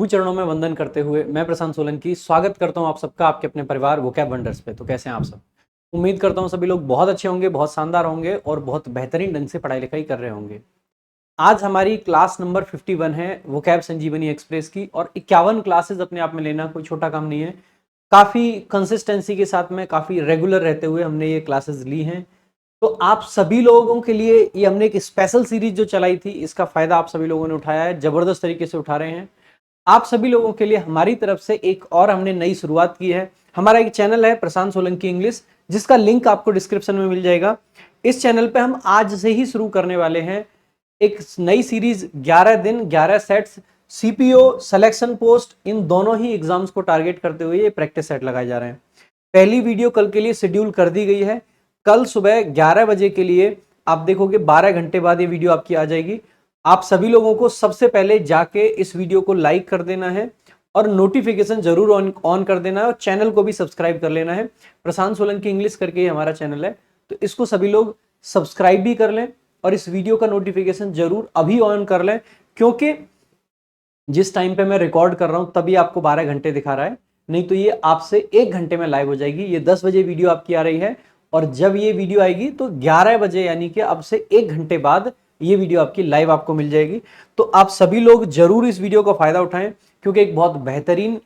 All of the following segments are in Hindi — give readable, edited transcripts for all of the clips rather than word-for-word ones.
प्रभु चरणों में वंदन करते हुए मैं प्रशांत सोलंकी स्वागत करता हूं आप सबका आपके अपने परिवार वोकैब वंडर्स पे। तो कैसे हैं आप सब? उम्मीद करता हूं सभी लोग बहुत अच्छे होंगे, बहुत शानदार होंगे और बहुत बेहतरीन ढंग से पढ़ाई लिखाई कर रहे होंगे। आज हमारी क्लास नंबर 51 है वोकैब संजीवनी एक्सप्रेस की, और 51 क्लासेस अपने आप में लेना कोई छोटा काम नहीं है। काफी कंसिस्टेंसी के साथ में, काफी रेगुलर रहते हुए हमने ये क्लासेस ली हैं। तो आप सभी लोगों के लिए ये हमने एक स्पेशल सीरीज जो चलाई थी, इसका फायदा आप सभी लोगों ने उठाया है, जबरदस्त तरीके से उठा रहे हैं। आप सभी लोगों के लिए हमारी तरफ से एक और हमने नई शुरुआत की है। हमारा एक चैनल है प्रशांत सोलंकी इंग्लिश, जिसका लिंक आपको डिस्क्रिप्शन में मिल जाएगा। इस चैनल पे हम आज से ही शुरू करने वाले हैं एक नई सीरीज, 11 दिन 11 सेट्स, सीपीओ, सिलेक्शन पोस्ट, इन दोनों ही एग्जाम्स को टारगेट करते हुए ये प्रैक्टिस सेट लगाए जा रहे हैं। पहली वीडियो कल के लिए शेड्यूल कर दी गई है। कल सुबह 11 बजे के लिए आप देखोगे, 12 घंटे बाद ये वीडियो आपकी आ जाएगी। आप सभी लोगों को सबसे पहले जाके इस वीडियो को लाइक कर देना है और नोटिफिकेशन जरूर ऑन कर देना है, और चैनल को भी सब्सक्राइब कर लेना है। प्रशांत सोलंकी इंग्लिश करके ही हमारा चैनल है, तो इसको सभी लोग सब्सक्राइब भी कर लें और इस वीडियो का नोटिफिकेशन जरूर अभी ऑन कर लें, क्योंकि जिस टाइम पे मैं रिकॉर्ड कर रहा हूं तभी आपको 12 घंटे दिखा रहा है, नहीं तो ये आपसे 1 घंटे में लाइव हो जाएगी। ये 10 बजे वीडियो आपकी आ रही है, और जब ये वीडियो आएगी तो 11 बजे, यानी कि अब से 1 घंटे बाद ये वीडियो आपकी लाइव आपको मिल जाएगी। तो आप सभी लोग जरूर इस वीडियो का फायदा उठाएं, क्योंकि एक बहुत बेहतरीन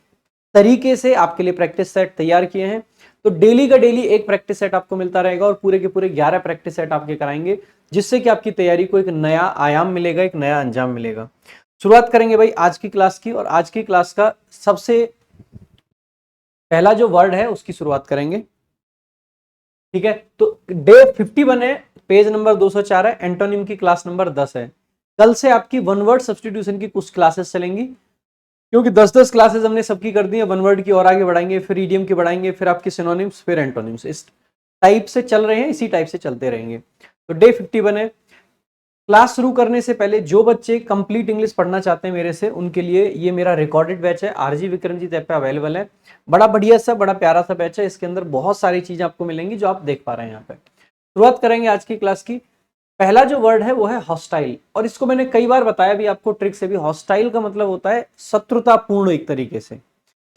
तरीके से आपके लिए प्रैक्टिस सेट तैयार किए हैं। तो डेली का डेली एक प्रैक्टिस सेट आपको मिलता रहेगा, और पूरे के पूरे 11 प्रैक्टिस सेट आपके कराएंगे, जिससे कि आपकी तैयारी को एक नया आयाम मिलेगा, एक नया अंजाम मिलेगा। शुरुआत करेंगे भाई आज की क्लास की, और आज की क्लास का सबसे पहला जो वर्ड है उसकी शुरुआत करेंगे। ठीक है, तो डे 51 है, पेज नंबर 204 है, एंटोनिम की क्लास नंबर 10 है। कल से आपकी वन वर्ड सब्स्टिट्यूशन की कुछ क्लासेस चलेंगी, क्योंकि 10-10 क्लासेस हमने सबकी कर दी है। वन वर्ड की और आगे बढ़ाएंगे, फिर इडियम की बढ़ाएंगे, फिर आपकी सिनोनिम्स, फिर एंटोनिम्स। इस टाइप से चल रहे हैं, इसी टाइप से चलते रहेंगे। तो डे 51 है। क्लास शुरू करने से पहले जो बच्चे कंप्लीट इंग्लिश पढ़ना चाहते हैं मेरे से, उनके लिए ये मेरा रिकॉर्डेड बैच है, आरजी विक्रमजीत ऐप पे अवेलेबल है। बड़ा बढ़िया सा, बड़ा प्यारा सा बैच है। इसके अंदर बहुत सारी चीजें आपको मिलेंगी जो आप देख पा रहे हैं यहाँ पे। शुरुआत करेंगे आज की क्लास की। पहला जो वर्ड है वो है हॉस्टाइल, और इसको मैंने कई बार बताया भी आपको ट्रिक से भी। हॉस्टाइल का मतलब होता है शत्रुतापूर्ण, एक तरीके से।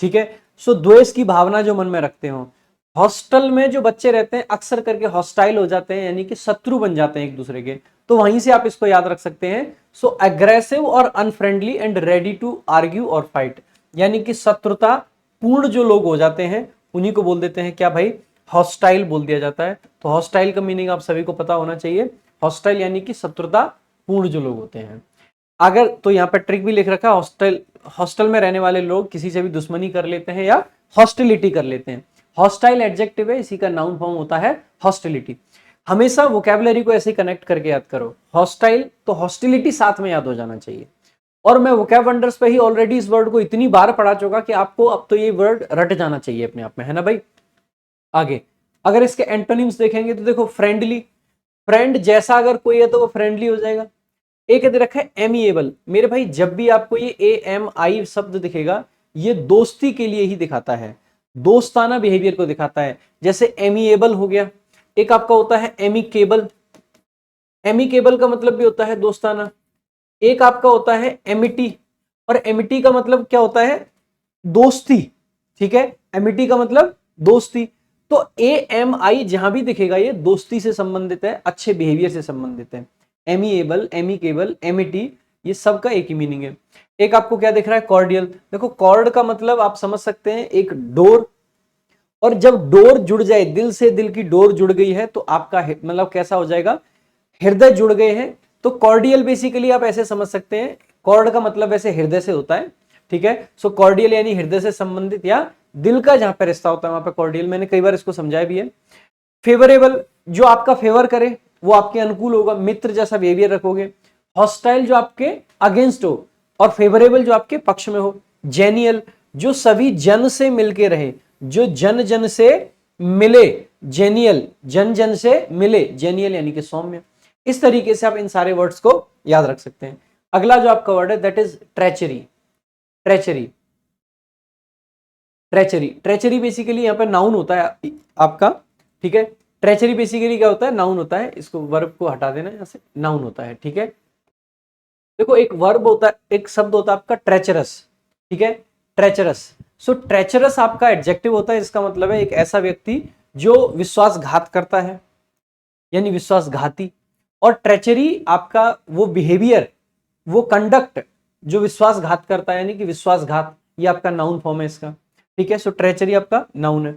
ठीक है, सो द्वेष की भावना जो मन में रखते हो। हॉस्टल में जो बच्चे रहते हैं अक्सर करके हॉस्टाइल हो जाते हैं, यानी कि शत्रु बन जाते हैं एक दूसरे के। तो वहीं से आप इसको याद रख सकते हैं। सो अग्रेसिव और unfriendly and ready to argue और फाइट, यानी कि शत्रुता पूर्ण जो लोग हो जाते हैं उन्हीं को बोल देते हैं क्या भाई, हॉस्टाइल बोल दिया जाता है। तो हॉस्टाइल का मीनिंग आप सभी को पता होना चाहिए। हॉस्टाइल यानी कि शत्रुता पूर्ण जो लोग होते हैं। अगर तो यहाँ पे ट्रिक भी लिख रखा है, हॉस्टल में रहने वाले लोग किसी से भी दुश्मनी कर लेते हैं या हॉस्टिलिटी कर लेते हैं। हॉस्टाइल एडजेक्टिव है, इसी का नाउन फॉर्म होता है हॉस्टिलिटी। हमेशा वोकैबुलरी को ऐसे कनेक्ट करके याद करो। हॉस्टाइल तो हॉस्टिलिटी साथ में याद हो जाना चाहिए। और मैं वोकैब वंडर्स पे ही ऑलरेडी इस वर्ड को इतनी बार पढ़ा चुका कि आपको अब तो ये वर्ड रट जाना चाहिए अपने आप में, है ना भाई। आगे अगर इसके एंटोनिम्स देखेंगे तो देखो, फ्रेंडली, फ्रेंड जैसा अगर कोई है तो वो फ्रेंडली हो जाएगा। एक दे रखा है एमिएबल। मेरे भाई जब भी आपको ये AMI शब्द दिखेगा, ये दोस्ती के लिए ही दिखाता है, दोस्ताना बिहेवियर को दिखाता है। जैसे एमिएबल हो गया। एक आपका होता है एमिकेबल। एमिकेबल का मतलब भी होता है दोस्ताना। एक आपका होता है एमिटी, और एमिटी का मतलब क्या होता है, दोस्ती। ठीक है, एमिटी का मतलब दोस्ती। तो AMI जहां भी दिखेगा ये दोस्ती से संबंधित है, अच्छे बिहेवियर से संबंधित है। एमिएबल, एमिकेबल, एमिटी, ये सब का एक ही मीनिंग है। एक आपको क्या दिख रहा है, कॉर्डियल। देखो कॉर्ड का मतलब आप समझ सकते हैं एक डोर, और जब डोर जुड़ जाए, दिल से दिल की डोर जुड़ गई है तो आपका मतलब कैसा हो जाएगा, हृदय जुड़ गए हैं। तो कॉर्डियल बेसिकली आप ऐसे समझ सकते हैं, कॉर्ड का मतलब ऐसे हृदय से होता है। ठीक है, सो कॉर्डियल यानी हृदय से संबंधित या दिल का जहां पर रिश्ता होता है वहां पर कॉर्डियल। मैंने कई बार इसको समझाया भी है। फेवरेबल, जो आपका फेवर करे, वो आपके अनुकूल होगा, मित्र जैसा बिहेवियर रखोगे। हॉस्टाइल जो आपके अगेंस्ट हो, और फेवरेबल जो आपके पक्ष में हो। जेनियल, जो सभी जन से मिलके रहे, जो जन जन से मिले। जेनियल, जन जन से मिले, जेनियल यानी कि सौम्य। इस तरीके से आप इन सारे वर्ड्स को याद रख सकते हैं। अगला जो आपका वर्ड है that is treachery. Treachery, treachery, treachery basically यहाँ पे नाउन होता है आपका। ठीक है, ट्रेचरी बेसिकली क्या होता है, नाउन होता है। इसको वर्ब को हटा देना यहाँ से, नाउन होता है। ठीक है, देखो एक वर्ब होता है, एक शब्द होता है आपका ट्रेचरस। ठीक है। ट्रेचरस, सो ट्रेचरस आपका एडजेक्टिव होता है, इसका मतलब है एक ऐसा व्यक्ति जो विश्वासघात करता है, यानी विश्वासघाती। और ट्रेचरी आपका वो बिहेवियर, वो कंडक्ट जो विश्वासघात करता है, यानी कि विश्वासघात, ये आपका नाउन फॉर्म है इसका। ठीक है, सो ट्रेचरी आपका नाउन है।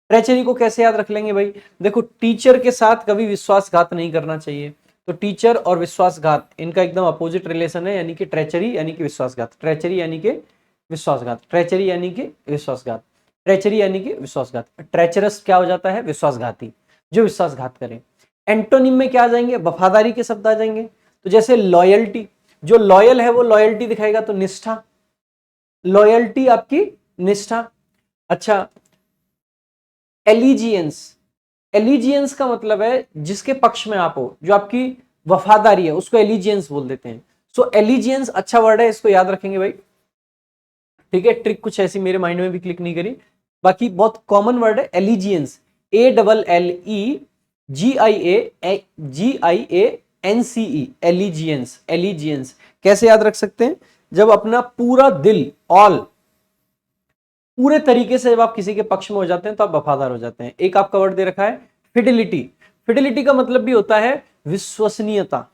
ट्रेचरी को कैसे याद रख लेंगे भाई, देखो टीचर के साथ कभी विश्वासघात नहीं करना चाहिए, तो टीचर और विश्वासघात इनका एकदम अपोजिट रिलेशन है, यानी कि ट्रेचरी यानी कि विश्वासघात, ट्रेचरी यानी कि विश्वासघात, ट्रेचरी यानी कि विश्वासघात, ट्रेचरी यानी कि विश्वासघात। ट्रेचरस क्या हो जाता है, विश्वासघाती, जो विश्वासघात करे। एंटोनिम में क्या आ जाएंगे, वफादारी के शब्द आ जाएंगे। तो जैसे लॉयल्टी, जो लॉयल है वो लॉयल्टी दिखाएगा, तो निष्ठा, लॉयल्टी आपकी निष्ठा। अच्छा, एलिजियंस, एलिजियंस का मतलब है जिसके पक्ष में आप हो, जो आपकी वफादारी है, उसको एलिजियंस बोल देते हैं। सो एलिजियंस अच्छा वर्ड है, इसको याद रखेंगे भाई। ठीक है, ट्रिक कुछ ऐसी मेरे माइंड में भी क्लिक नहीं करी, बाकी बहुत कॉमन वर्ड है एलिजियंस, ALLEGIANCE, एलिजियंस, एलिजियंस। कैसे याद रख सकते हैं, जब अपना पूरा दिल, ऑल, पूरे तरीके से जब आप किसी के पक्ष में हो जाते हैं तो आप वफादार हो जाते हैं। एक आपका वर्ड दे रखा है फिडिलिटी, फिडिलिटी का मतलब भी होता है विश्वसनीयता।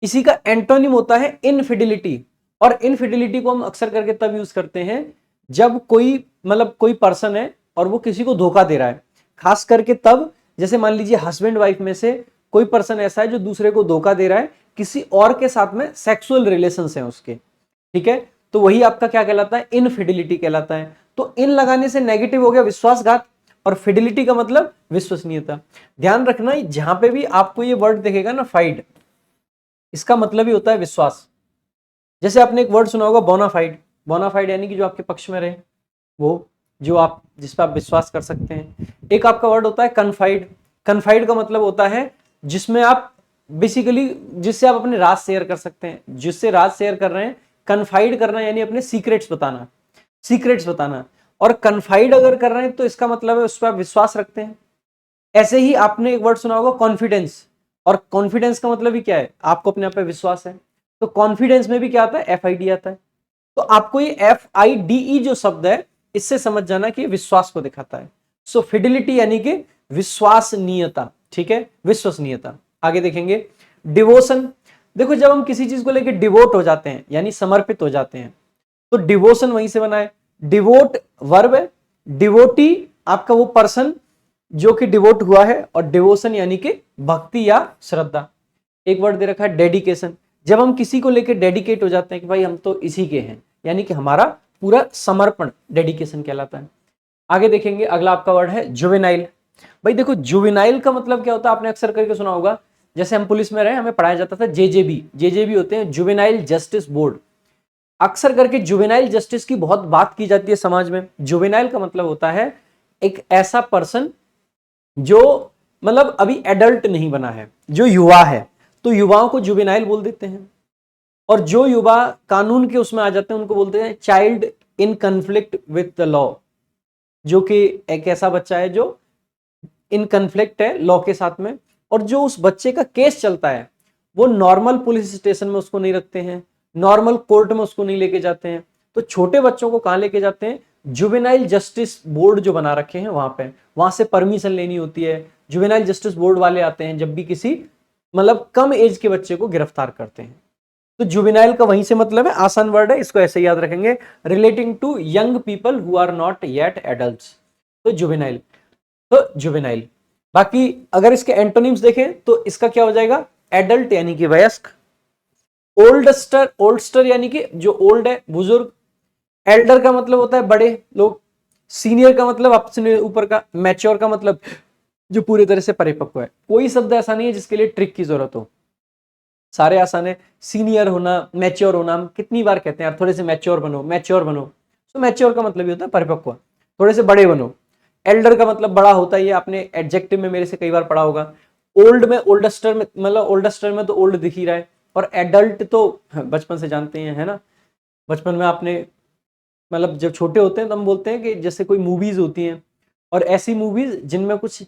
इसी का एंटोनिम होता है इनफिडिलिटी, और इनफिडिलिटी को हम अक्सर करके तब यूज करते हैं जब कोई मतलब कोई पर्सन है और वो किसी को धोखा दे रहा है, खास करके तब, जैसे मान लीजिए हस्बैंड वाइफ में से कोई पर्सन ऐसा है जो दूसरे को धोखा दे रहा है, किसी और के साथ में सेक्सुअल रिलेशंस हैं उसके। ठीक है, तो वही आपका क्या कहलाता है, इनफिडिलिटी कहलाता है। तो इन लगाने से नेगेटिव हो गया विश्वासघात, और फिडिलिटी का मतलब विश्वसनीयता। ध्यान रखना जहां पे भी आपको ये वर्ड दिखेगा ना, फाइड, इसका मतलब ही होता है विश्वास। जैसे आपने एक वर्ड सुना होगा बोनाफाइड, बोनाफाइड यानी कि जो आपके पक्ष में रहे, वो जो आप जिस पर आप विश्वास कर सकते हैं। एक आपका वर्ड होता है कन्फाइड, कन्फाइड का मतलब होता है जिसमें आप बेसिकली, जिससे आप अपने राज शेयर कर सकते हैं, जिससे राज शेयर कर रहे हैं। कन्फाइड करना यानी अपने सीक्रेट्स बताना, सीक्रेट्स बताना। और कन्फाइड अगर कर रहे हैं तो इसका मतलब है उस पर आप विश्वास रखते हैं। ऐसे ही आपने एक वर्ड सुना होगा कॉन्फिडेंस, और कॉन्फिडेंस का मतलब ही क्या है, आपको अपने आप पे विश्वास है। तो कॉन्फिडेंस में भी क्या आता है, FID आता है। तो आपको ये FIDE जो शब्द है, इससे समझ जाना कि विश्वास को दिखाता है। सो फिडिलिटी यानी कि विश्वसनीयता। ठीक है, विश्वसनीयता। आगे देखेंगे डिवोशन। देखो जब हम किसी चीज को लेकर डिवोट हो जाते हैं, यानी समर्पित हो जाते हैं, तो डिवोशन वहीं से बना है। डिवोट वर्ब है, डिवोटी आपका वो पर्सन जो कि डिवोट हुआ है, और डिवोशन यानी कि भक्ति या श्रद्धा। एक वर्ड दे रखा है डेडिकेशन, जब हम किसी को लेकर डेडिकेट हो जाते हैं कि भाई हम तो इसी के हैं, यानी कि हमारा पूरा समर्पण, डेडिकेशन कहलाता है। आगे देखेंगे, अगला आपका वर्ड है जुवेनाइल। भाई देखो जुवेनाइल का मतलब क्या होता है, आपने अक्सर करके सुना होगा, जैसे हम पुलिस में रहे हमें पढ़ाया जाता था JJB, JJB होते हैं जुवेनाइल जस्टिस बोर्ड। अक्सर करके जुवेनाइल जस्टिस की बहुत बात की जाती है समाज में। जुवेनाइल का मतलब होता है एक ऐसा पर्सन जो मतलब अभी एडल्ट नहीं बना है, जो युवा है, तो युवाओं को जुवेनाइल बोल देते हैं। और जो युवा कानून के उसमें आ जाते हैं उनको बोलते हैं child in conflict with the law, जो कि एक ऐसा बच्चा है जो इन कन्फ्लिक्ट है लॉ के साथ में। और जो उस बच्चे का केस चलता है वो नॉर्मल पुलिस स्टेशन में उसको नहीं रखते हैं, नॉर्मल कोर्ट में उसको नहीं लेके जाते हैं, तो छोटे बच्चों को कहां लेके जाते हैं, जुवेनाइल जस्टिस बोर्ड जो बना रखे हैं वहां पे, वहां से परमिशन लेनी होती है। जुवेनाइल जस्टिस बोर्ड वाले आते हैं जब भी किसी मतलब कम एज के बच्चे को गिरफ्तार करते हैं। तो जुवेनाइल का वहीं से मतलब है, आसान वर्ड है, इसको ऐसे याद रखेंगे, relating to young people who are not yet adults. तो जुवेनाइल, तो जुवेनाइल। बाकी अगर इसके एंटोनिम्स देखें तो इसका क्या हो जाएगा, एडल्ट यानी कि वयस्क, ओल्डस्टर, ओल्डस्टर यानी कि जो ओल्ड है, बुजुर्ग। एल्डर का मतलब होता है बड़े लोग, सीनियर का मतलब अपने ऊपर का, मैच्योर का मतलब जो पूरी तरह से परिपक्व है। कोई शब्द ऐसा नहीं है जिसके लिए ट्रिक की जरूरत हो, सारे आसान है। सीनियर होना, मैच्योर होना, हम कितनी बार कहते हैं यार थोड़े से मैच्योर बनो, मैच्योर बनो। तो मैच्योर का मतलब ये होता है परिपक्व, थोड़े से बड़े बनो। एल्डर का मतलब बड़ा होता है, ये आपने एडजेक्टिव में मेरे से कई बार पढ़ा होगा। ओल्ड में, ओल्डस्टर में, मतलब ओल्डस्टर में तो ओल्ड दिख ही रहा है। और एडल्ट तो बचपन से जानते हैं, है ना, बचपन में आपने मतलब जब छोटे होते हैं तो हम बोलते हैं कि जैसे कोई मूवीज होती हैं, और ऐसी मूवीज जिनमें कुछ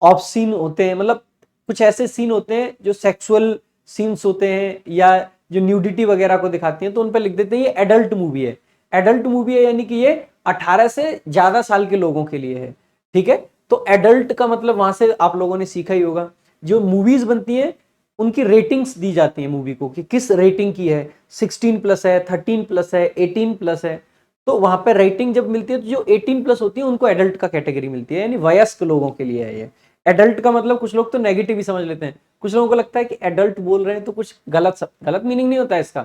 ऑफ सीन होते हैं, मतलब कुछ ऐसे सीन होते हैं जो सेक्सुअल सीन्स होते हैं या जो न्यूडिटी वगैरह को दिखाती हैं, तो उन पर लिख देते हैं ये एडल्ट मूवी है। एडल्ट मूवी है यानी कि ये 18 से ज्यादा साल के लोगों के लिए है, ठीक है। तो एडल्ट का मतलब वहां से आप लोगों ने सीखा ही होगा, जो मूवीज बनती हैं उनकी रेटिंग्स दी जाती है मूवी को कि किस रेटिंग की है, 16+ है, 13+ है, 18+ है। तो वहां पर रेटिंग जब मिलती है तो जो 18+ होती है उनको एडल्ट का कैटेगरी मिलती है, यानी वयस्क लोगों के लिए है ये। एडल्ट का मतलब कुछ लोग तो नेगेटिव ही समझ लेते हैं, कुछ लोगों को लगता है कि एडल्ट बोल रहे हैं तो कुछ गलत मीनिंग नहीं होता है इसका,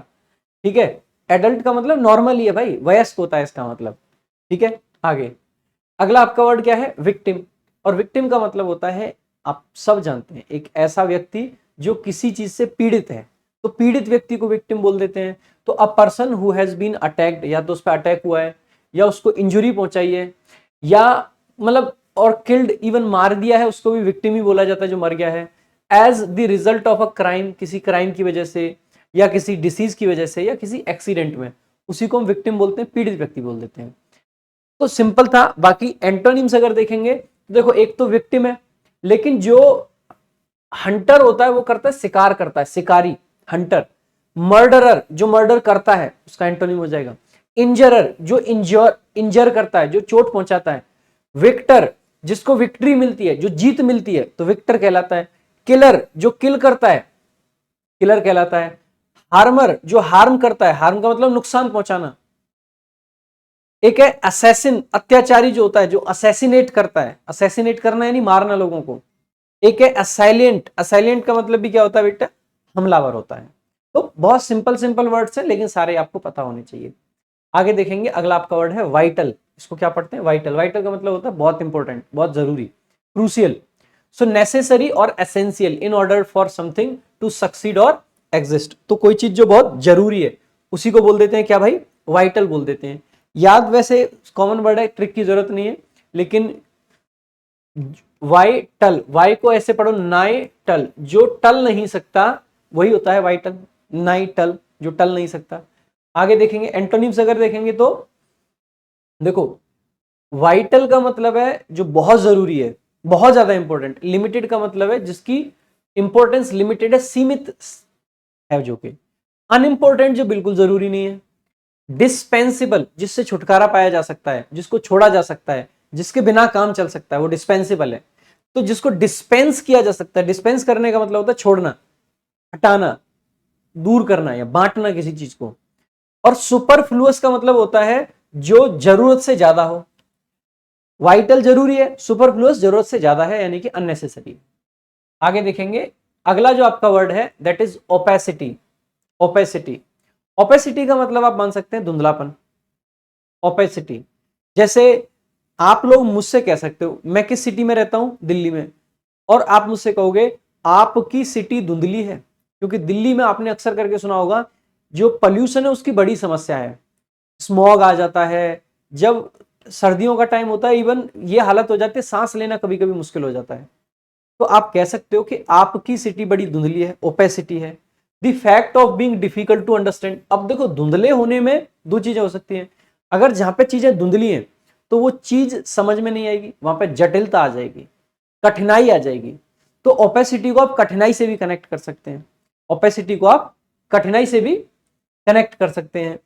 ठीक है। एडल्ट का मतलब नॉर्मल ही है भाई, वयस्क होता है इसका मतलब, ठीक है। आगे अगला आपका वर्ड क्या है, विक्टिम। और विक्टिम का मतलब होता है, आप सब जानते हैं, एक ऐसा व्यक्ति जो किसी चीज से पीड़ित है, तो पीड़ित व्यक्ति को विक्टिम बोल देते हैं। तो a person who has been attacked, या तो उस पर अटैक हुआ है, या उसको इंजुरी पहुंचाई है, या मतलब और किल्ड, इवन मार दिया है, उसको भी विक्टिम ही बोला जाता है जो मर गया है। As the result of a crime, किसी क्राइम की वजह से, या किसी डिसीज की वजह से, या किसी एक्सीडेंट में, उसी को हम विक्टिम बोलते हैं, पीड़ित व्यक्ति बोल देते हैं। तो सिंपल था। बाकी एंटोनिम्स अगर देखेंगे तो देखो, एक तो विक्टिम है, लेकिन जो हंटर होता है वो करता है शिकार करता है, शिकारी, हंटर। मर्डरर जो मर्डर करता है उसका एंटोनिम हो जाएगा। इंजरर जो इंजर करता है, जो चोट पहुंचाता है। विक्टर जिसको विक्ट्री मिलती है, जो जीत मिलती है, तो विक्टर कहलाता है। किलर जो किल करता है, किलर कहलाता है। हार्मर जो हार्म करता है, हार्म का मतलब नुकसान पहुंचाना। एक है असैसिन, अत्याचारी जो होता है, जो असैसिनेट करता है, असैसिनेट करना यानी मारना लोगों को। एक है असाइलेंट, असाइलेंट का मतलब भी क्या होता है बेटा, हमलावर होता है। तो बहुत सिंपल सिंपल वर्ड्स हैं, लेकिन सारे आपको पता होने चाहिए। आगे देखेंगे, अगला आपका वर्ड है वाइटल। इसको क्या पढ़ते हैं, वाइटल। वाइटल का मतलब होता है बहुत इंपॉर्टेंट, बहुत जरूरी, क्रूसियल। सो नेसेसरी और essential in order for something to succeed और एग्जिस्ट। तो कोई चीज जो बहुत जरूरी है उसी को बोल देते हैं क्या भाई, वाइटल बोल देते हैं। याद वैसे कॉमन वर्ड है, ट्रिक की जरूरत नहीं है, लेकिन वाइटल, वाई को ऐसे पढ़ो, नाई टल, जो टल नहीं सकता वही होता है वाइटल। नाई टल जो टल नहीं सकता। आगे देखेंगे एंटोनिम्स अगर देखेंगे तो देखो, वाइटल का मतलब है जो बहुत जरूरी है, बहुत ज्यादा इंपॉर्टेंट। लिमिटेड का मतलब है जिसकी इंपॉर्टेंस लिमिटेड है, सीमित है जो कि। अनइंपॉर्टेंट जो बिल्कुल जरूरी नहीं है। डिस्पेंसिबल जिससे छुटकारा पाया जा सकता है, जिसको छोड़ा जा सकता है, जिसके बिना काम चल सकता है, वो डिस्पेंसिबल है। तो जिसको डिस्पेंस किया जा सकता है, डिस्पेंस करने का मतलब होता है छोड़ना, हटाना, दूर करना या बांटना किसी चीज को। और सुपरफ्लुअस का मतलब होता है जो जरूरत से ज्यादा हो। वाइटल जरूरी है, सुपरफ्लुअस जरूरत से ज्यादा है, यानी कि अननेसेसरी। आगे देखेंगे, अगला जो आपका वर्ड है that is opacity. Opacity, opacity का मतलब आप मान सकते हैं धुंधलापन। ओपेसिटी जैसे आप लोग मुझसे कह सकते हो, मैं किस सिटी में रहता हूं, दिल्ली में, और आप मुझसे कहोगे आपकी सिटी धुंधली है, क्योंकि दिल्ली में आपने अक्सर करके सुना होगा जो पॉल्यूशन है उसकी बड़ी समस्या है, स्मॉग आ जाता है। जब सर्दियों का टाइम होता है, इवन ये हालत हो जाती है, सांस लेना कभी कभी मुश्किल हो जाता है। तो आप कह सकते हो कि आपकी सिटी बड़ी धुंधली है, ओपेसिटी है। The fact of being difficult to understand. अब देखो, धुंधले होने में दो चीजें हो सकती हैं। अगर जहां पे चीजें धुंधली हैं तो वो चीज समझ में नहीं आएगी, वहां पे जटिलता आ जाएगी, कठिनाई आ जाएगी। तो ओपेसिटी को आप कठिनाई से भी कनेक्ट कर सकते हैं, ओपेसिटी को आप कठिनाई से भी कनेक्ट कर सकते हैं,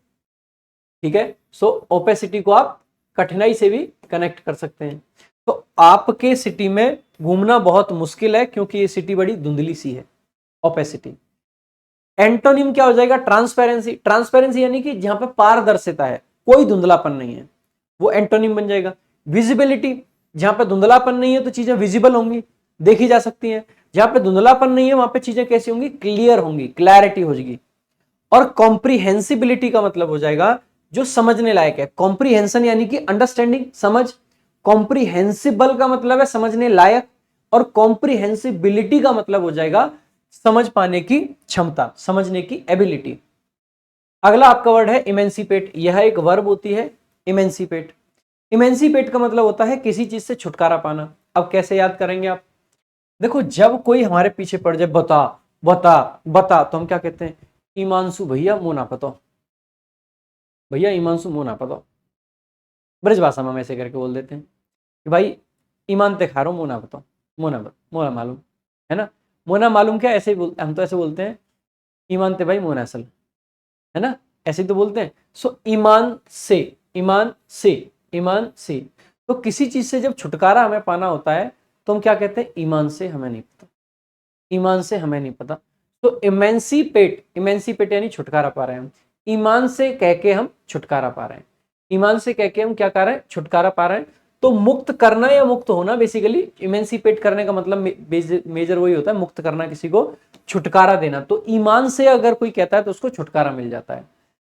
ठीक है। सो ओपेसिटी को आप कठिनाई से भी कनेक्ट कर सकते हैं। तो आपके सिटी में घूमना बहुत मुश्किल है क्योंकि ये सिटी बड़ी धुंधली सी है, ओपेसिटी। एंटोनिम क्या हो जाएगा, ट्रांसपेरेंसी। ट्रांसपेरेंसी यानी कि जहां पे पारदर्शिता है, कोई धुंधलापन नहीं है, वो एंटोनिम बन जाएगा। विजिबिलिटी, जहां पे धुंधलापन नहीं है तो चीजें विजिबल होंगी, देखी जा सकती हैं। जहां पे धुंधलापन नहीं है वहां पे चीजें कैसी होंगी, क्लियर होंगी, क्लैरिटी हो जाएगी। और कॉम्प्रीहेंसिबिलिटी का मतलब हो जाएगा जो समझने लायक है। कॉम्प्रीहेंशन यानी कि अंडरस्टैंडिंग, समझ। कॉम्प्रीहेंसिबल का मतलब है समझने लायक, और कॉम्प्रीहेंसिबिलिटी का मतलब हो जाएगा समझ पाने की क्षमता, समझने की एबिलिटी। अगला आपका वर्ड है इमेंसिपेट। यह एक वर्ब होती है, इमेंसिपेट। इमेंसिपेट का मतलब होता है किसी चीज से छुटकारा पाना। अब कैसे याद करेंगे आप, देखो जब कोई हमारे पीछे पड़ जाए, बता बता बता, तो हम क्या कहते हैं, ईमांशु भैया मोना पतो, भैया ईमांशु मोना पतो। ब्रज भाषा में हम ऐसे करके बोल देते हैं कि भाई ईमान ते खा रहा हूं, मोना पतो, मोना मोना मालूम है ना। मोना मालूम क्या, ऐसे ही हम तो ऐसे बोलते हैं, ईमान ते भाई मोना असल, है ना, ऐसे तो बोलते हैं। सो ईमान से, ईमान से, ईमान से। तो किसी चीज से जब छुटकारा हमें पाना होता है तो हम क्या कहते हैं, ईमान से हमें नहीं पता, ईमान से हमें नहीं पता। तो इमेंसिपेट, इमेंसिपेट यानी छुटकारा पा रहे हैं हम, ईमान से कह के हम छुटकारा पा रहे हैं, ईमान से कह के हम क्या कर रहे हैं, छुटकारा पा रहे हैं। तो मुक्त करना या मुक्त होना, बेसिकली इमेंसिपेट करने का मतलब मेजर वही होता है, मुक्त करना, किसी को छुटकारा देना। तो ईमान से अगर कोई कहता है तो उसको छुटकारा मिल जाता है।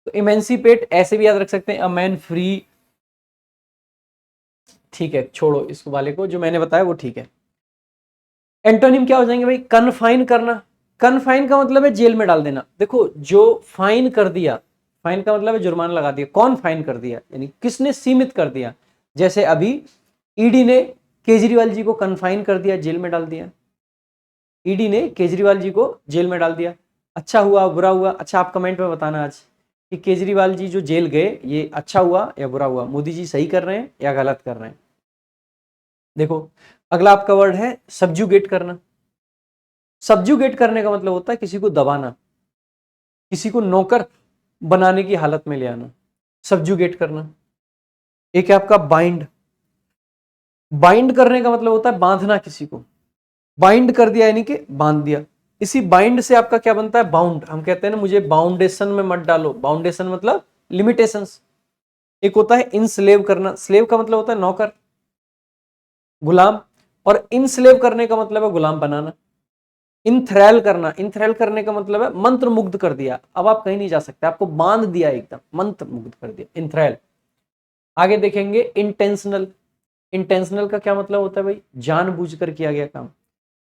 तो इमेंसिपेट ऐसे भी याद रख सकते हैं, अ मैन फ्री। ठीक है, छोड़ो इस वाले को, जो मैंने बताया वो ठीक है। एंटोनिम क्या हो जाएंगे भाई, कन्फाइन करना। कन्फाइन का मतलब है जेल में डाल देना। देखो जो फाइन कर दिया, फाइन का मतलब है जुर्माना लगा दिया, कौन फाइन कर दिया, यानी किसने सीमित कर दिया। जैसे अभी ईडी ने केजरीवाल जी को कन्फाइन कर दिया, जेल में डाल दिया, ईडी ने केजरीवाल जी को जेल में डाल दिया। अच्छा हुआ बुरा हुआ, अच्छा आप कमेंट में बताना आज कि केजरीवाल जी जो जेल गए ये अच्छा हुआ या बुरा हुआ, मोदी जी सही कर रहे हैं या गलत कर रहे हैं। देखो अगला आपका वर्ड है सब्जुगेट करना। सब्जुगेट करने का मतलब होता है किसी को दबाना, किसी को नौकर बनाने की हालत में ले आना, सब्जुगेट करना। एक है आपका बाइंड। बाइंड करने का मतलब होता है बांधना किसी को, बाइंड कर दिया यानी कि बांध दिया। इसी बाइंड से आपका क्या बनता है, बाउंड। हम कहते हैं ना मुझे बाउंडेशन में मत डालो, बाउंडेशन मतलब लिमिटेशंस। एक होता है इनस्लेव करना, स्लेव का मतलब होता है नौकर, गुलाम, और इनस्लेव करने का मतलब है गुलाम बनाना। इंथ्रैल करना, इंथ्रैल करने का मतलब है मंत्र मुग्ध कर दिया, अब आप कहीं नहीं जा सकते, आपको बांध दिया, एकदम मंत्र मुग्ध कर दिया, इंथ्रैल। आगे देखेंगे इंटेंशनल। इंटेंशनल का क्या मतलब होता है भाई, जानबूझकर किया गया काम।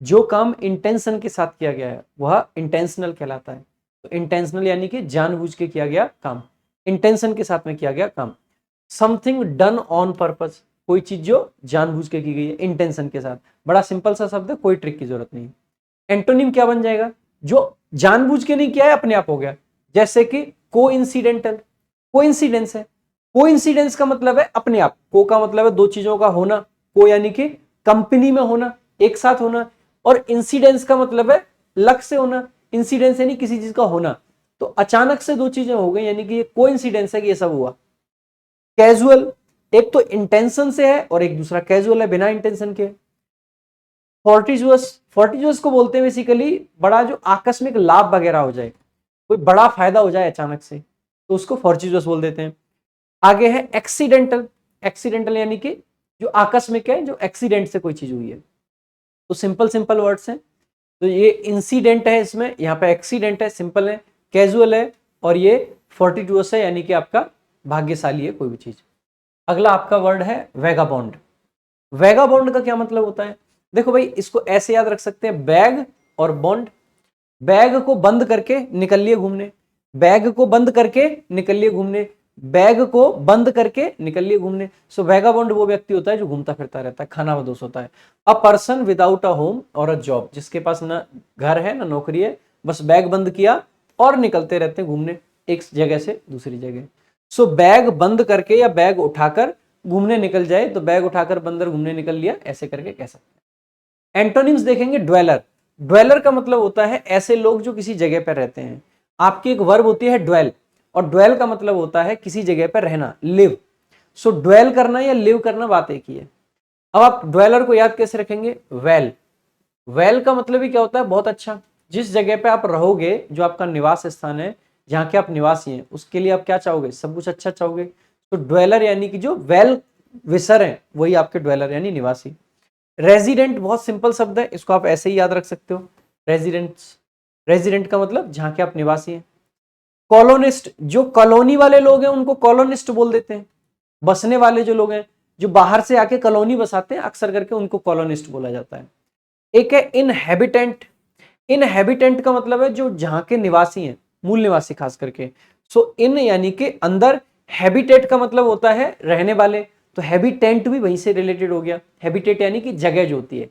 जो काम इंटेंशन के साथ किया गया है वह इंटेंशनल कहलाता है। तो इंटेंशनल यानी कि जानबूझ के किया गया काम, इंटेंशन के साथ में किया गया काम। समथिंग डन ऑन पर्पस, कोई चीज जो जानबूझ के की गई है इंटेंशन के साथ। बड़ा सिंपल सा शब्द है, कोई ट्रिक की जरूरत नहीं। एंटोनिम क्या बन जाएगा, जो जानबूझ के नहीं किया है अपने आप हो गया। जैसे कि को इंसिडेंटल, को इंसिडेंस है। को इंसिडेंस का मतलब है अपने आप, को का मतलब है दो चीजों का होना, को यानी कि कंपनी में होना, एक साथ होना, और इंसिडेंस का मतलब है लक से होना, इंसिडेंस यानी किसी चीज का होना। तो अचानक से दो चीजें हो गई यानी कि ये को इंसिडेंस है कि ये सब हुआ। कैजुअल, एक तो इंटेंशन से है और एक दूसरा कैजुअल है, बिना इंटेंशन के। फोर्टिजुअस, फोर्टिजुअस को बोलते हैं बेसिकली बड़ा जो आकस्मिक लाभ वगैरह हो जाए, कोई बड़ा फायदा हो जाए अचानक से, तो उसको फोर्टिजुअस बोल देते हैं। आगे है एक्सीडेंटल। एक्सीडेंटल यानी कि जो आकस्मिक है, जो एक्सीडेंट से कोई चीज हुई है। तो सिंपल सिंपल वर्ड्स हैं। तो ये इंसिडेंट है, इसमें यहाँ पे एक्सीडेंट है, सिंपल है, कैजुअल है, और ये फोर्टिजुअस है यानी कि आपका भाग्यशाली है कोई भी चीज। अगला आपका वर्ड है वेगाबॉन्ड। वेगाबॉन्ड का क्या मतलब होता है, देखो भाई इसको ऐसे याद रख सकते हैं, बैग और बॉन्ड। बैग को बंद करके निकलिए घूमने, बैग को बंद करके निकलिए घूमने, बैग को बंद करके निकलिए घूमने। सो वेगाबॉन्ड वो व्यक्ति होता है जो घूमता फिरता रहता है, खाना बदोश होता है। A person without a home और अ जॉब, जिसके पास ना घर है ना नौकरी है, बस बैग बंद किया और निकलते रहते हैं घूमने एक जगह से दूसरी जगह। सो बैग बंद करके या बैग उठाकर घूमने निकल जाए, तो बैग उठाकर बंदर घूमने निकल लिया, ऐसे करके कह सकते हैं। एंटोनिम्स देखेंगे, ड्वेलर। ड्वेलर का मतलब होता है ऐसे लोग जो किसी जगह पर रहते हैं। आपकी एक वर्ब होती है ड्वेल, और ड्वेल का मतलब होता है किसी जगह पर रहना, लिव। सो ड्वेल करना या लिव करना बात एक ही है। अब आप ड्वेलर को याद कैसे रखेंगे, वेल। वेल का मतलब ही क्या होता है, बहुत अच्छा। जिस जगह पे आप रहोगे, जो आपका निवास स्थान है, जहां के आप निवासी हैं, उसके लिए आप क्या चाहोगे, सब कुछ अच्छा चाहोगे। तो ड्वेलर यानी कि जो वेल विसर है वही आपके ड्वेलर यानी निवासी। रेजिडेंट बहुत सिंपल शब्द है, इसको आप ऐसे ही याद रख सकते हो, रेजिडेंट्स। रेजिडेंट का मतलब जहां के आप निवासी हैं। कॉलोनिस्ट, जो कॉलोनी वाले लोग हैं उनको कॉलोनिस्ट बोल देते हैं। बसने वाले जो लोग हैं, जो बाहर से आके कॉलोनी बसाते हैं, अक्सर करके उनको कॉलोनिस्ट बोला जाता है। एक है इनहैबिटेंट। इनहैबिटेंट का मतलब है जो जहां के निवासी हैं, मूल निवासी खास करके। सो इन यानी कि अंदर, हैबिटेट का मतलब होता है रहने वाले, तो हैबिटेंट भी वहीं से रिलेटेड हो गया। हैबिटेट यानी कि जगह जो होती है।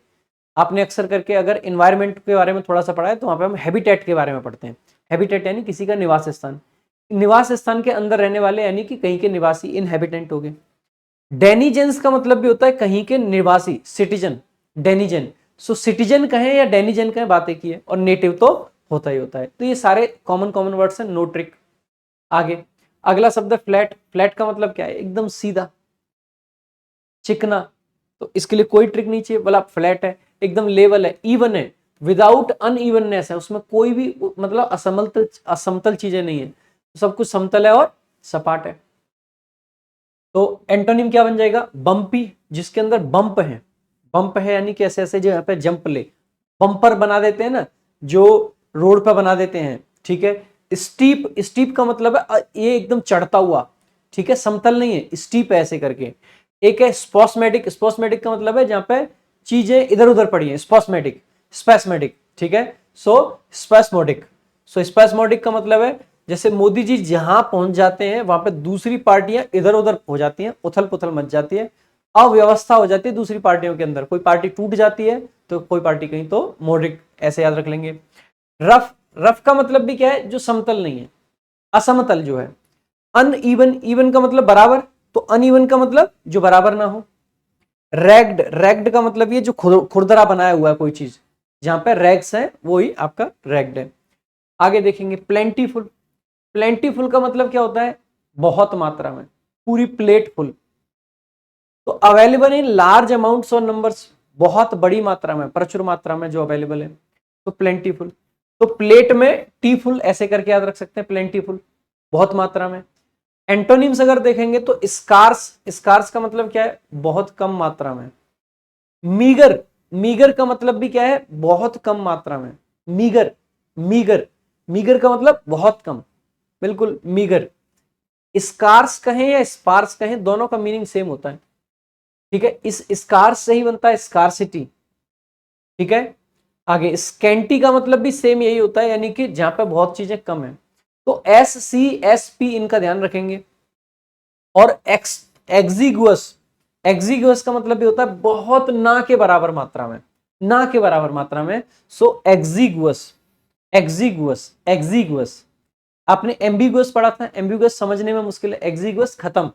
आपने अक्सर करके अगर इन्वायरमेंट के बारे में थोड़ा सा पढ़ा है तो वहां पे हम हैबिटेट के बारे में पढ़ते हैं। हैबिटेट यानी किसी का निवास स्थान, निवास स्थान के अंदर रहने वाले यानी कि कहीं के निवासी, इनहैबिटेंट हो गए। डेनिजेंस का मतलब भी होता है कहीं के निवासी, सिटीजन, डेनिजन। सो सिटीजन कहें या डेनिजन कहें बात एक ही है, और नेटिव तो होता ही होता है। तो ये सारे कॉमन कॉमन वर्ड्स हैं, नो ट्रिक। आगे अगला शब्द है फ्लैट। फ्लैट का मतलब क्या है? एकदम सीधा, चिकना। तो इसके लिए कोई ट्रिक नहीं चाहिए, बोला फ्लैट है, एकदम लेवल है, इवन है, विदाउट अनइवननेस है, उसमें कोई भी मतलब असमतल चीजें नहीं है, सब कुछ समतल है और सपाट है। तो एंटोनिम क्या बन जाएगा? बम्पी, जिसके अंदर बम्प है। बम्प है यानी कि ऐसे ऐसे जो यहाँ पे जंप ले, बम्पर बना देते हैं ना, जो रोड पे बना देते हैं, ठीक है। स्टीप, स्टीप का मतलब है ये एकदम चढ़ता हुआ, ठीक है, समतल नहीं है, स्टीप है ऐसे करके। एक है स्पॉस्मेटिक। स्पॉस्मेटिक का मतलब है जहां पे चीजें इधर उधर पड़ी हैं, स्पॉस्मेटिक। स्पेस्मेटिक, ठीक है। सो स्पेस्मोडिक। सो स्पेस्मोडिक का मतलब है जैसे मोदी जी जहां पहुंच जाते हैं वहां पे दूसरी पार्टियां इधर उधर हो जाती हैं, उथल पुथल मच जाती है, अव्यवस्था हो जाती है दूसरी पार्टियों के अंदर, कोई पार्टी टूट जाती है तो कोई पार्टी कहीं, तो मोडिक, ऐसे याद रख लेंगे। रफ, रफ का मतलब भी क्या है? जो समतल नहीं है, असमतल जो है। अनइवन, इवन का मतलब बराबर, तो अनइवन का मतलब जो बराबर ना हो। रैग्ड, रैग्ड का मतलब ये जो खुरदरा बनाया हुआ है कोई चीज, जहां पे रैग्स है वही आपका रैग्ड है। आगे देखेंगे प्लेंटीफुल। प्लेंटीफुल का मतलब क्या होता है? बहुत मात्रा में, पूरी प्लेट फुल। तो अवेलेबल इन लार्ज अमाउंट्स और नंबर्स, बहुत बड़ी मात्रा में, प्रचुर मात्रा में जो अवेलेबल है, तो प्लेंटीफुल। तो प्लेट में टी फुल ऐसे करके याद रख सकते हैं, प्लेंटीफुल, बहुत मात्रा में। एंटोनिम्स अगर देखेंगे तो स्कार्स, स्कार्स का मतलब क्या है? बहुत कम मात्रा में। मीगर, मीगर का मतलब भी क्या है? बहुत कम मात्रा में। मीगर, मीगर, मीगर का मतलब बहुत कम, बिल्कुल मीगर। स्कार्स कहें या स्पार्स कहें, दोनों का मीनिंग सेम होता है, ठीक है। इस स्कार्स से ही बनता है स्कार्सिटी, ठीक है। आगे स्कैंटी का मतलब भी सेम यही होता है, यानी कि जहां पे बहुत चीजें कम है। तो SCSP इनका ध्यान रखेंगे। और एग्जीगुअस, एग्जीगुअस का मतलब भी होता है बहुत ना के बराबर मात्रा में, ना के बराबर मात्रा में। सो एग्जीगुअस, एग्जीगुअस, एग्जीगुअस। आपने एम्बिगुअस पढ़ा था, एम्बिगुअस समझने में मुश्किल है, एग्जीगुअस खत्म,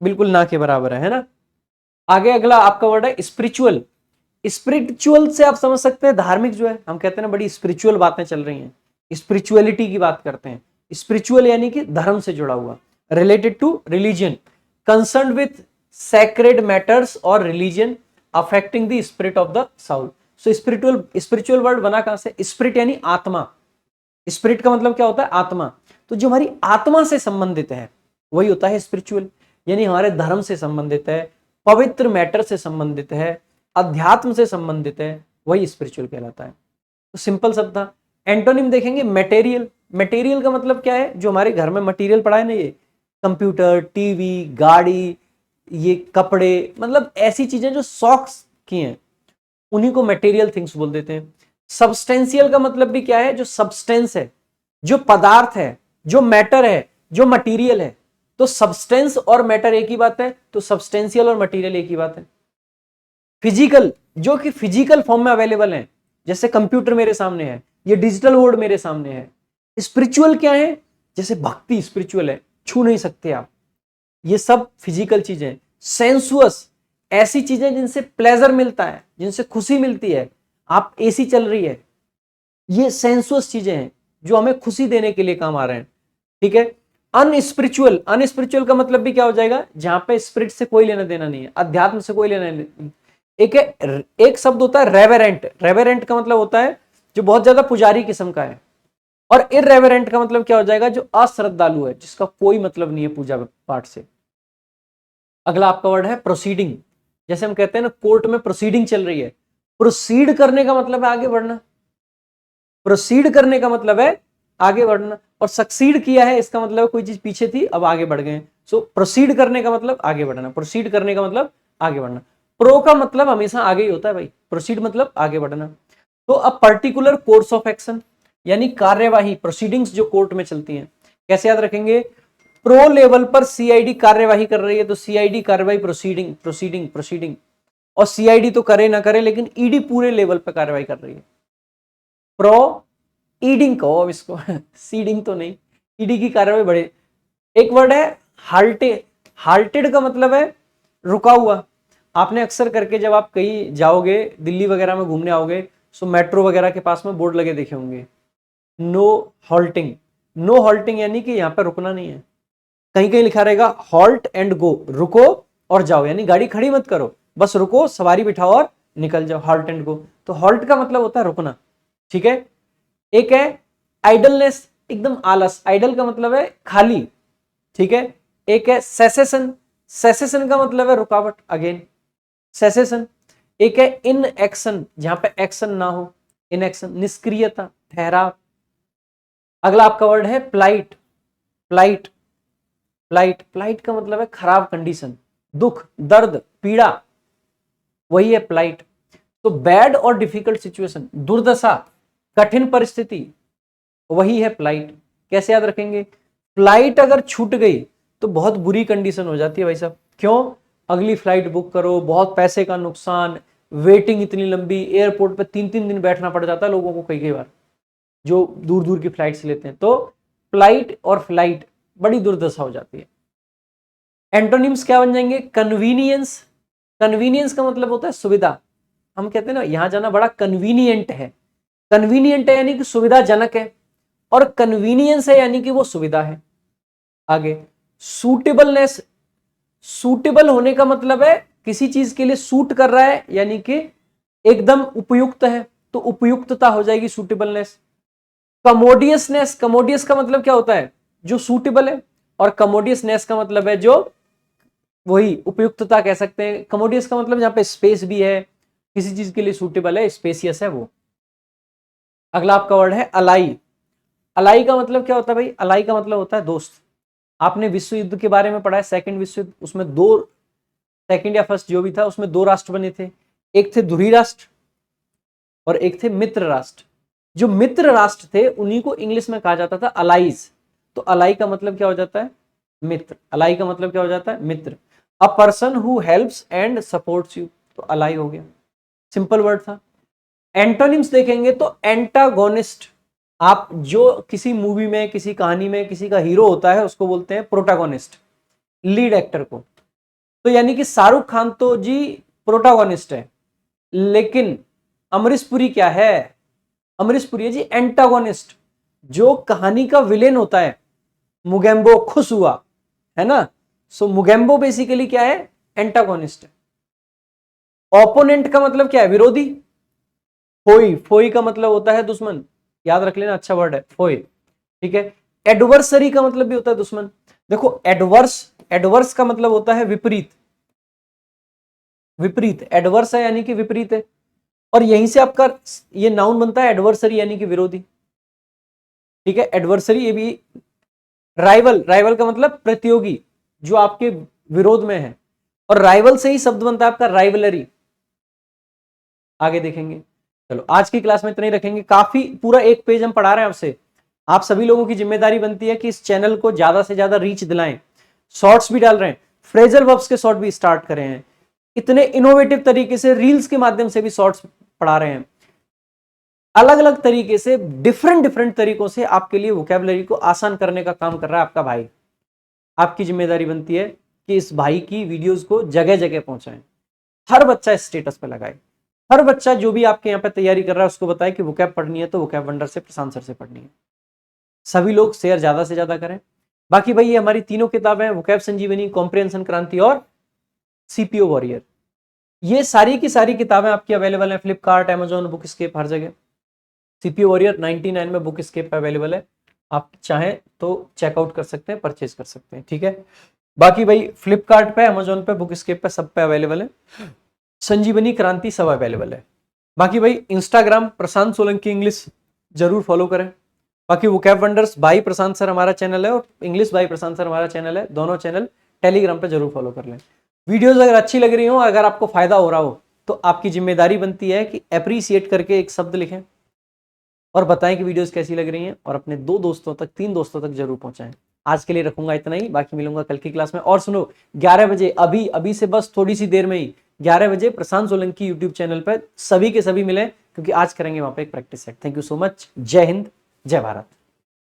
बिल्कुल ना के बराबर है ना। आगे अगला आपका वर्ड है स्पिरिचुअल। स्पिरिचुअल से आप समझ सकते हैं धार्मिक, जो है हम कहते हैं ना बड़ी स्पिरिचुअल बातें चल रही हैं, स्पिरिचुअलिटी की बात करते हैं। स्पिरिचुअल यानी कि धर्म से जुड़ा हुआ, related to religion, concern with sacred matters और religion affecting the spirit of the soul. So spiritual, spiritual word बना कहां से? स्पिरिट यानी आत्मा। स्पिरिट का मतलब क्या होता है? आत्मा। तो जो हमारी आत्मा से संबंधित है वही होता है स्पिरिचुअल, यानी हमारे धर्म से संबंधित है, पवित्र मैटर से संबंधित है, अध्यात्म से संबंधित है, वही स्पिरिचुअल कहलाता है। तो सिंपल शब्द था। एंटोनिम देखेंगे मटेरियल। मटेरियल का मतलब क्या है? जो हमारे घर में मटेरियल पड़ा है ना, ये कंप्यूटर, टीवी, गाड़ी, ये कपड़े, मतलब ऐसी चीजें जो शौक की हैं, उन्हीं को मटेरियल थिंग्स बोल देते हैं। सब्सटेंशियल का मतलब भी क्या है? जो सब्सटेंस है, जो पदार्थ है, जो मैटर है, जो मटेरियल है। तो सब्सटेंस और मैटर एक ही बात है, तो सब्सटेंशियल और मटेरियल एक ही बात है। फिजिकल, जो कि फिजिकल फॉर्म में अवेलेबल है, जैसे कंप्यूटर मेरे सामने है, ये डिजिटल वर्ड मेरे सामने है। स्पिरिचुअल क्या है? जैसे भक्ति स्पिरिचुअल है, छू नहीं सकते आप, ये सब फिजिकल चीजें। सेंसुअस, ऐसी चीजें जिनसे प्लेजर मिलता है, जिनसे खुशी मिलती है। आप एसी चल रही है, ये सेंसुअस चीजें हैं जो हमें खुशी देने के लिए काम आ रहे हैं, ठीक है। अनस्पिरिचुअल, अनस्पिरिचुअल का मतलब भी क्या हो जाएगा? जहां पे स्पिरिट से कोई लेना देना नहीं है, अध्यात्म से कोई लेना नहीं। एक है, एक शब्द होता है रेवेरेंट। रेवेरेंट का मतलब होता है जो बहुत ज्यादा पुजारी किस्म का है। और इरेवेरेंट का मतलब क्या हो जाएगा? जो अश्रद्धालु है, जिसका कोई मतलब नहीं है पूजा पाठ से। अगला आपका वर्ड है प्रोसीडिंग। जैसे हम कहते हैं ना कोर्ट में प्रोसीडिंग चल रही है, प्रोसीड करने का मतलब है आगे बढ़ना। प्रोसीड करने का मतलब है आगे बढ़ना, और सक्सीड किया है इसका मतलब है कोई चीज पीछे थी अब आगे बढ़ गए। सो प्रोसीड करने का मतलब आगे बढ़ना, प्रोसीड करने का मतलब आगे बढ़ना। प्रो का मतलब हमेशा आगे ही होता है भाई, प्रोसीड मतलब आगे बढ़ना। तो अब पर्टिकुलर कोर्स ऑफ एक्शन, यानी कार्यवाही, प्रोसीडिंग्स जो कोर्ट में चलती हैं, कैसे याद रखेंगे? प्रो लेवल पर सीआईडी कार्यवाही कर रही है, तो सीआईडी कार्यवाही, प्रोसीडिंग, प्रोसीडिंग, प्रोसीडिंग। और सीआईडी तो करे ना करे, लेकिन ईडी पूरे लेवल पर कार्यवाही कर रही है। प्रो ईडिंग कहो अब इसको सीडिंग तो नहीं, ईडी की कार्यवाही बड़े। एक वर्ड है हाल्टे। हाल्टेड का मतलब है रुका हुआ। आपने अक्सर करके जब आप कहीं जाओगे, दिल्ली वगैरह में घूमने आओगे, सो मेट्रो वगैरह के पास में बोर्ड लगे देखे होंगे, नो हॉल्टिंग। नो हॉल्टिंग यानी कि यहां पर रुकना नहीं है, कहीं कहीं लिखा रहेगा हॉल्ट एंड गो, रुको और जाओ, यानी गाड़ी खड़ी मत करो, बस रुको, सवारी बिठाओ और निकल जाओ, हॉल्ट एंड गो। तो हॉल्ट का मतलब होता है रुकना, ठीक है। एक है आइडलनेस, एकदम आलस, आइडल का मतलब है खाली, ठीक है। एक है सेसेशन, सेसेशन का मतलब है रुकावट, अगेन सेसेशन। एक है इन एक्शन, जहां पे एक्शन ना हो, इन एक्शन, निष्क्रियता, ठहराव। अगला आपका वर्ड है प्लाइट, प्लाइट, प्लाइट, प्लाइट का मतलब है खराब कंडीशन, दुख, दर्द, पीड़ा, वही है प्लाइट। तो बैड और डिफिकल्ट सिचुएशन, दुर्दशा, कठिन परिस्थिति, वही है प्लाइट। कैसे याद रखेंगे? फ्लाइट अगर छूट गई तो बहुत बुरी कंडीशन हो जाती है भाई साहब। क्यों? अगली फ्लाइट बुक करो, बहुत पैसे का नुकसान, वेटिंग इतनी लंबी, एयरपोर्ट पे 3-3 दिन बैठना पड़ जाता है लोगों को कई कई बार, जो दूर दूर की फ्लाइट्स लेते हैं। तो फ्लाइट और फ्लाइट बड़ी दुर्दशा हो जाती है। एंटोनिम्स क्या बन जाएंगे? कन्वीनियंस, कन्वीनियंस का मतलब होता है सुविधा। हम कहते हैं ना यहां जाना बड़ा कन्वीनियंट है, कन्वीनियंट है यानी कि सुविधाजनक है, और कन्वीनियंस है यानी कि वो सुविधा है। आगे सूटेबलनेस, सूटेबल होने का मतलब है किसी चीज के लिए सूट कर रहा है, यानी कि एकदम उपयुक्त है, तो उपयुक्तता हो जाएगी सूटेबलनेस। कमोडियसनेस, कमोडियस का मतलब क्या होता है? जो सूटेबल है, और कमोडियसनेस का मतलब है जो, वही उपयुक्तता कह सकते हैं। कमोडियस का मतलब जहां पे स्पेस भी है, किसी चीज के लिए सूटेबल है, स्पेसियस है वो। अगला आपका वर्ड है अलाई, अलाई का मतलब क्या होता है भाई? अलाई का मतलब होता है दोस्त। आपने विश्व युद्ध के बारे में पढ़ा है, सेकंड विश्व युद्ध, उसमें दो, सेकंड या फर्स्ट जो भी था, उसमें दो राष्ट्र बने थे, एक थे ध्रुवी राष्ट्र और एक थे मित्र राष्ट्र। जो मित्र राष्ट्र थे उन्हीं को इंग्लिश में कहा जाता था अलाइज। तो अलाई का मतलब क्या हो जाता है? मित्र। अलाई का मतलब क्या हो जाता है? मित्र। A person who helps and supports you, तो अलाई हो गया, सिंपल वर्ड था। एंटोनिम्स देखेंगे तो एंटागोनिस्ट, आप जो किसी मूवी में, किसी कहानी में किसी का हीरो होता है उसको बोलते हैं प्रोटागोनिस्ट, लीड एक्टर को। तो यानी कि शाहरुख खान तो जी प्रोटागोनिस्ट है, लेकिन अमरीश पुरी क्या है? अमरीश पुरी है जी एंटागोनिस्ट, जो कहानी का विलेन होता है। मुगेम्बो खुश हुआ, है ना? सो मुगेम्बो बेसिकली क्या है? एंटागोनिस्ट है। ओपोनेंट का मतलब क्या है? विरोधी। फोई, फोई का मतलब होता है दुश्मन, याद रख लेना, अच्छा वर्ड है फोई, ठीक है। एडवर्सरी का मतलब भी होता है दुश्मन। देखो एडवर्स, एडवर्स का मतलब होता है विपरीत, विपरीत, एडवर्स है यानी कि विपरीत है, और यहीं से आपका ये नाउन बनता है एडवर्सरी यानी कि विरोधी, ठीक है। एडवर्सरी ये भी, राइवल, राइवल का मतलब प्रतियोगी, जो आपके विरोध में है, और राइवल से ही शब्द बनता है आपका राइवलरी। आगे देखेंगे। चलो आज की क्लास में इतना ही रखेंगे, काफी पूरा एक पेज हम पढ़ा रहे हैं आपसे। आप सभी लोगों की जिम्मेदारी बनती है कि इस चैनल को ज्यादा से ज्यादा रीच दिलाएं। शॉर्ट्स भी डाल रहे हैं, फ्रेजल वर्ब्स के शॉर्ट भी स्टार्ट करे हैं, इतने इनोवेटिव तरीके से रील्स के माध्यम से भी शॉर्ट्स पढ़ा रहे हैं। अलग अलग तरीके से, डिफरेंट डिफरेंट तरीकों से आपके लिए वोकैबुलरी को आसान करने का काम कर रहा है आपका भाई। आपकी जिम्मेदारी बनती है कि इस भाई की वीडियोस को जगह जगह पहुंचाएं, हर बच्चा स्टेटस पे लगाए, हर बच्चा जो भी आपके यहाँ पे तैयारी कर रहा है उसको बताए कि वोकैब पढ़नी है तो वोकैब वंडर से, प्रशांत सर से पढ़नी है। सभी लोग शेयर ज्यादा से ज्यादा करें। बाकी भाई ये हमारी तीनों किताबें, वोकैब संजीवनी, कॉम्प्रिहेंशन क्रांति और सीपीओ वॉरियर, ये सारी की सारी किताबें आपकी अवेलेबल है फ्लिपकार्ट, अमेजॉन, बुक स्केप, हर जगह। सीपीओ वॉरियर 99 में बुक स्केप पे अवेलेबल है, आप चाहें तो चेकआउट कर सकते हैं, परचेज कर सकते हैं, ठीक है। बाकी भाई फ्लिपकार्ट पे, अमेजॉन पे, बुक स्केप पे, सब पे अवेलेबल है। संजीवनी क्रांति सब अवेलेबल है। बाकी भाई इंस्टाग्राम प्रशांत सोलंकी इंग्लिश जरूर फॉलो करें। बाकी vocab wonders by Prashant sir हमारा चैनल है, और इंग्लिश बाई प्रशांत सर हमारा चैनल है, दोनों चैनल टेलीग्राम पे जरूर फॉलो कर लें। वीडियोस अगर अच्छी लग रही हो, अगर आपको फायदा हो रहा हो, तो आपकी जिम्मेदारी बनती है कि अप्रिसिएट करके एक शब्द लिखें और बताएं कि वीडियोस कैसी लग रही हैं, और अपने 2 दोस्तों तक, 3 दोस्तों तक जरूर पहुंचाएं। आज के लिए रखूंगा इतना ही, बाकी मिलूंगा कल की क्लास में। और सुनो 11 बजे, अभी अभी से बस थोड़ी सी देर में ही 11 बजे प्रशांत सोलंकी यूट्यूब चैनल पर सभी के सभी मिले, क्योंकि आज करेंगे वहां पे एक practice set. Thank you so much. जय हिंद, जय भारत।